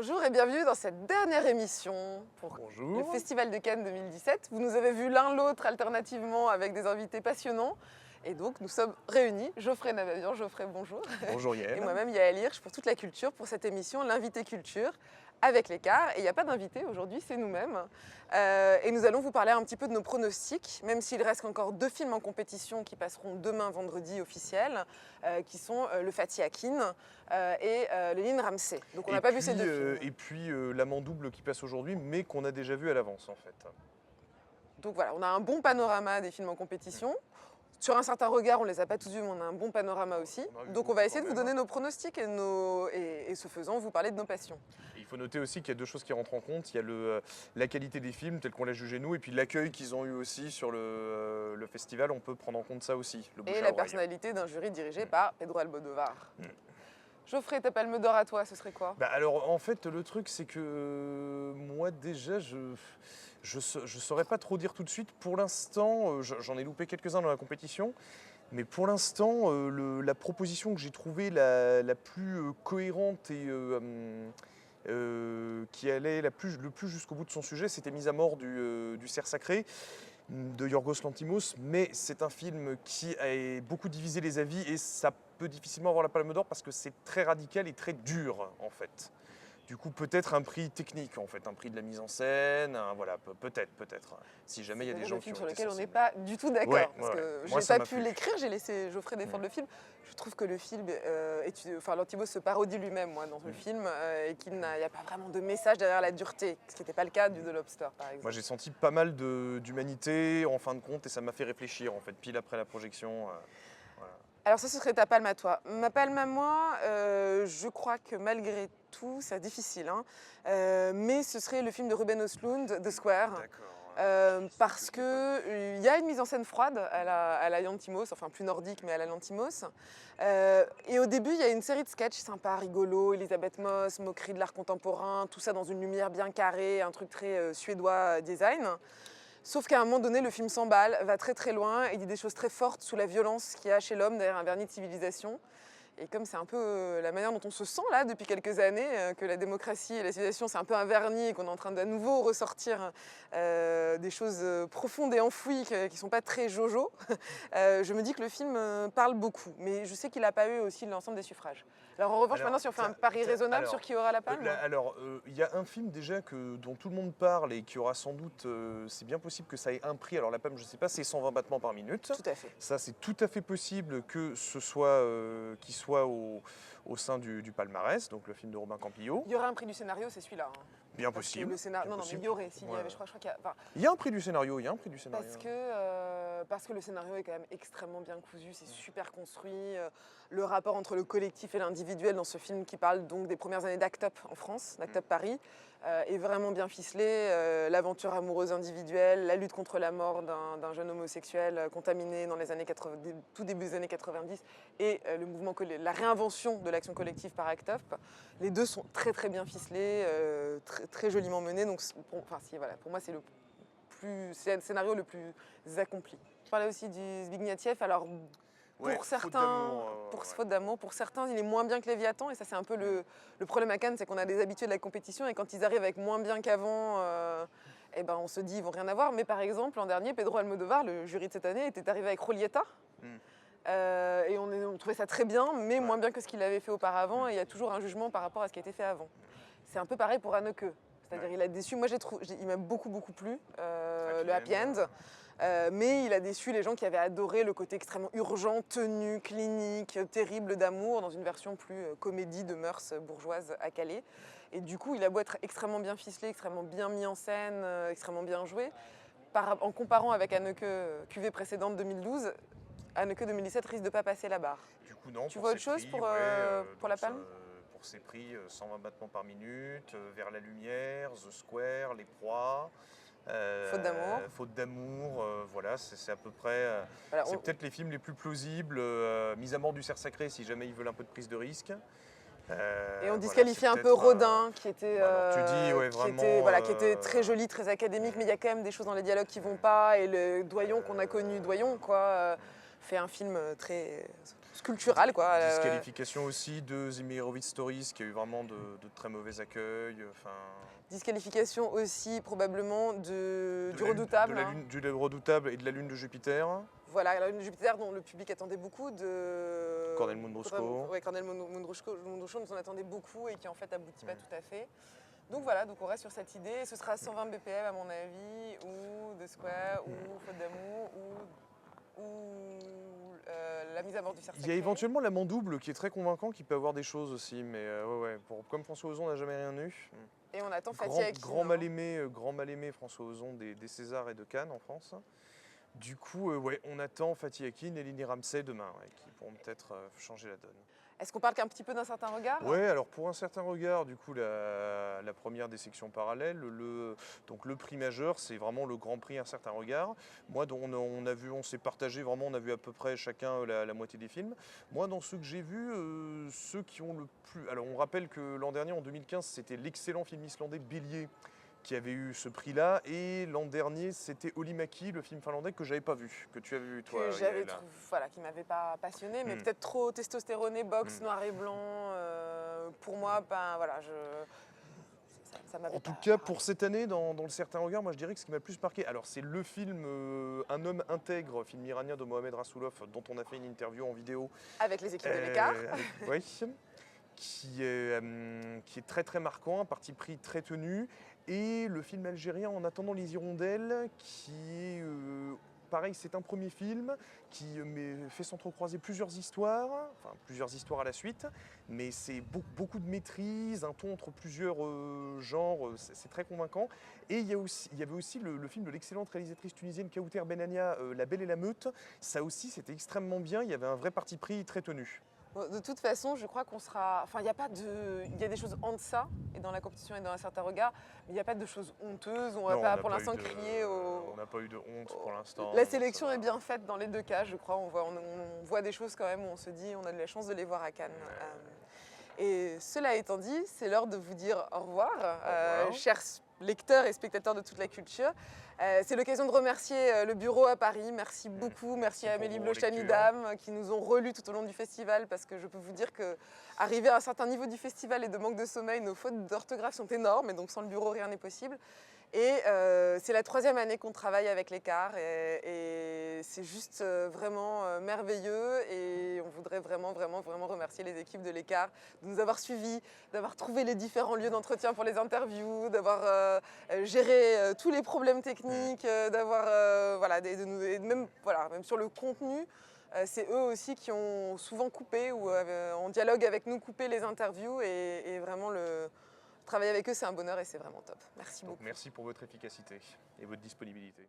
Bonjour et bienvenue dans cette dernière émission pour Bonjour. le Festival de Cannes 2017. Vous nous avez vus l'un l'autre alternativement avec des invités passionnants. Et donc nous sommes réunis, Geoffrey Navabian, Geoffrey bonjour, Bonjour et Yael. moi-même Yael Hirsch pour toute la culture, pour cette émission, l'invité culture avec l'écart. Et il n'y a pas d'invité aujourd'hui, c'est nous-mêmes. Et nous allons vous parler un petit peu de nos pronostics, même s'il reste encore 2 films en compétition qui passeront demain vendredi officiel, qui sont Le Fatih Akin et Léline Ramsey. Donc on n'a pas vu ces 2 films. Et puis l'amant double qui passe aujourd'hui, mais qu'on a déjà vu à l'avance en fait. Donc voilà, on a un bon panorama des films en compétition. Sur un certain regard, on ne les a pas tous vus, mais on a un bon panorama aussi. Donc on va essayer de vous donner nos pronostics et ce faisant, vous parler de nos passions. Et il faut noter aussi qu'il y a 2 choses qui rentrent en compte. Il y a la qualité des films, tel qu'on l'a jugé nous, et puis l'accueil qu'ils ont eu aussi sur le festival. On peut prendre en compte ça aussi. Le bouche Et à la oreille. personnalité d'un jury dirigé par Pedro Almodovar. Geoffrey, ta palme d'or à toi, ce serait quoi? Alors en fait le truc c'est que moi déjà je saurais pas trop dire tout de suite. Pour l'instant j'en ai loupé quelques-uns dans la compétition, mais pour l'instant la proposition que j'ai trouvée la plus cohérente et qui allait le plus jusqu'au bout de son sujet, c'était Mise à mort du cerf sacré de Yorgos Lanthimos, mais c'est un film qui a beaucoup divisé les avis et ça peut difficilement avoir la palme d'or parce que c'est très radical et très dur en fait. Du coup, peut-être un prix technique en fait, un prix de la mise en scène, voilà, peut-être, si jamais il y a des gens qui ont sur été lequel on n'est sensibles. pas du tout d'accord, Ouais, parce que Moi, j'ai ça pas m'a pu plu. l'écrire, j'ai laissé Geoffrey défendre le film. Je trouve que le film, Lanthimos se parodie lui-même dans le film, et qu'il n'y a pas vraiment de message derrière la dureté, ce qui n'était pas le cas du The Lobster par exemple. Moi, j'ai senti pas mal d'humanité en fin de compte et ça m'a fait réfléchir en fait, pile après la projection. Voilà. Alors ça, ce serait ta palme à toi. Ma palme à moi, je crois que malgré tout, c'est difficile, hein, mais ce serait le film de Ruben Östlund, The Square. D'accord. Parce qu'il y a une mise en scène froide à la Lanthimos, enfin plus nordique, mais à la Lanthimos. Et au début, il y a une série de sketchs sympas, rigolos, Elisabeth Moss, moquerie de l'art contemporain, tout ça dans une lumière bien carrée, un truc très suédois design. Sauf qu'à un moment donné, le film s'emballe, va très très loin et dit des choses très fortes sous la violence qu'il y a chez l'homme derrière un vernis de civilisation. Et comme c'est un peu la manière dont on se sent là depuis quelques années, que la démocratie et la civilisation c'est un peu un vernis et qu'on est en train d'à nouveau ressortir des choses profondes et enfouies qui ne sont pas très jojo, je me dis que le film parle beaucoup. Mais je sais qu'il n'a pas eu aussi l'ensemble des suffrages. Alors en revanche, maintenant si on fait un pari raisonnable sur qui aura la palme. Il y a un film déjà dont tout le monde parle et qui aura sans doute, c'est bien possible que ça ait un prix. Alors la palme, je ne sais pas, c'est 120 battements par minute. Tout à fait. Ça, c'est tout à fait possible que ce soit, qu'il soit au sein du palmarès, donc le film de Robin Campillo. Il y aura un prix du scénario, c'est celui-là. Hein. Bien possible. Le scénario, non, mais il y aurait, s'il y avait, je crois qu'il y a. Enfin, il y a un prix du scénario, Parce que le scénario est quand même extrêmement bien cousu, c'est super construit. Le rapport entre le collectif et l'individuel dans ce film qui parle donc des premières années d'Act Up en France, d'Act Up Paris, est vraiment bien ficelé. L'aventure amoureuse individuelle, la lutte contre la mort d'un jeune homosexuel contaminé dans les années 80, tout début des années 90 et le mouvement, la réinvention de l'action collective par Act Up. Les deux sont très très bien ficelés, très joliment menés. Donc, pour moi, c'est le scénario le plus accompli. Je parlais aussi du Zbigniew. Alors, pour certains, faute d'amour, pour certains, il est moins bien que Léviathan. Et ça, c'est un peu le problème à Cannes, c'est qu'on a des habitués de la compétition. Et quand ils arrivent avec moins bien qu'avant, on se dit ils vont rien avoir. Mais par exemple, l'an dernier, Pedro Almodovar, le jury de cette année, était arrivé avec Rolieta. Et on trouvait ça très bien, mais moins bien que ce qu'il avait fait auparavant. Et il y a toujours un jugement par rapport à ce qui a été fait avant. C'est un peu pareil pour Haneke. C'est-à-dire il a déçu, moi il m'a beaucoup plu, le Happy End, mais il a déçu les gens qui avaient adoré le côté extrêmement urgent, tenu, clinique, terrible d'amour, dans une version plus comédie de mœurs bourgeoises à Calais. Et du coup, il a beau être extrêmement bien ficelé, extrêmement bien mis en scène, extrêmement bien joué, en comparant avec Haneke, cuvée précédente 2012, Haneke 2017 risque de ne pas passer la barre. Du coup, non. Tu vois autre chose pour la palme ? Pour ses prix, 120 battements par minute, Vers la lumière, The Square, Les proies. Faute d'amour, voilà, c'est à peu près. C'est peut-être les films les plus plausibles. Mise à mort du cerf sacré, si jamais ils veulent un peu de prise de risque. Et on disqualifie un peu Rodin, qui était, qui était très joli, très académique, mais il y a quand même des choses dans les dialogues qui vont pas. Et le Doyon qu'on a connu, fait un film très culturel, quoi. Disqualification aussi de Zimirovic Stories, qui a eu vraiment de très mauvais accueils. Disqualification aussi probablement du Du Redoutable. Redoutable et de la Lune de Jupiter. Voilà, la Lune de Jupiter dont le public attendait beaucoup, de Cornel Mundruczko. Oui, Cornel Mundruczko, dont on attendait beaucoup et qui en fait aboutit pas tout à fait. Donc voilà, donc on reste sur cette idée. Ce sera 120 BPM à mon avis, ou The Square, ou Faute d'amour, ou La mise à mort du cerf sacré. Il y a éventuellement l'amant double qui est très convaincant, qui peut avoir des choses aussi, mais comme François Ozon n'a jamais rien eu. Et on attend Fatih Akin. Grand mal aimé François Ozon des Césars et de Cannes en France. Du coup, on attend Fatih Akin et Lini Ramsey demain, qui pourront peut-être changer la donne. Est-ce qu'on parle qu'un petit peu d'un certain regard? Oui, alors pour un certain regard, du coup, la première des sections parallèles, donc le prix majeur, c'est vraiment le grand prix Un certain regard. Moi, on s'est partagé vraiment, on a vu à peu près chacun la moitié des films. Moi, dans ceux que j'ai vus, ceux qui ont le plus... Alors, on rappelle que l'an dernier, en 2015, c'était l'excellent film islandais Bélier qui avait eu ce prix-là, et l'an dernier c'était Olimaki, le film finlandais que j'avais pas vu, que tu avais vu toi. Qui m'avait pas passionné, mais peut-être trop testostéroné, boxe, noir et blanc. Pour moi, ça m'avait En tout cas, pour cette année, dans le certain regard, moi je dirais que ce qui m'a le plus marqué, alors c'est le film Un homme intègre, film iranien de Mohamed Rassoulov, dont on a fait une interview en vidéo. Avec les équipes de l'Écart. Oui, qui est très très marquant, un parti pris très tenu. Et le film algérien En attendant les hirondelles, qui est pareil, c'est un premier film qui fait s'entrecroiser plusieurs histoires à la suite, mais c'est beaucoup de maîtrise, un ton entre plusieurs genres, c'est très convaincant. Et il y avait aussi le film de l'excellente réalisatrice tunisienne Kaouter Benania, La Belle et la Meute. Ça aussi, c'était extrêmement bien, il y avait un vrai parti pris très tenu. De toute façon, je crois qu'on sera... Enfin, il y a des choses en deçà, et dans la compétition et dans un certain regard, mais il n'y a pas de choses honteuses. On ne va pas pour l'instant crier au... On n'a pas eu de honte pour l'instant. La sélection est bien faite dans les deux cas, je crois. On voit des choses quand même où on se dit on a de la chance de les voir à Cannes. Et cela étant dit, c'est l'heure de vous dire au revoir. Chers lecteurs et spectateurs de toute la culture. C'est l'occasion de remercier le bureau à Paris. Merci beaucoup. Merci à Amélie Bloch-Chanidam qui nous ont relus tout au long du festival, parce que je peux vous dire qu'arriver à un certain niveau du festival et de manque de sommeil, nos fautes d'orthographe sont énormes, et donc sans le bureau, rien n'est possible. Et c'est la 3e année qu'on travaille avec l'Écart, et c'est juste vraiment merveilleux, et on voudrait vraiment remercier les équipes de l'Écart de nous avoir suivis, d'avoir trouvé les différents lieux d'entretien pour les interviews, d'avoir géré tous les problèmes techniques, même sur le contenu. C'est eux aussi qui ont souvent coupé ou en dialogue avec nous coupé les interviews, et vraiment travailler avec eux, c'est un bonheur et c'est vraiment top. Merci beaucoup. Merci pour votre efficacité et votre disponibilité.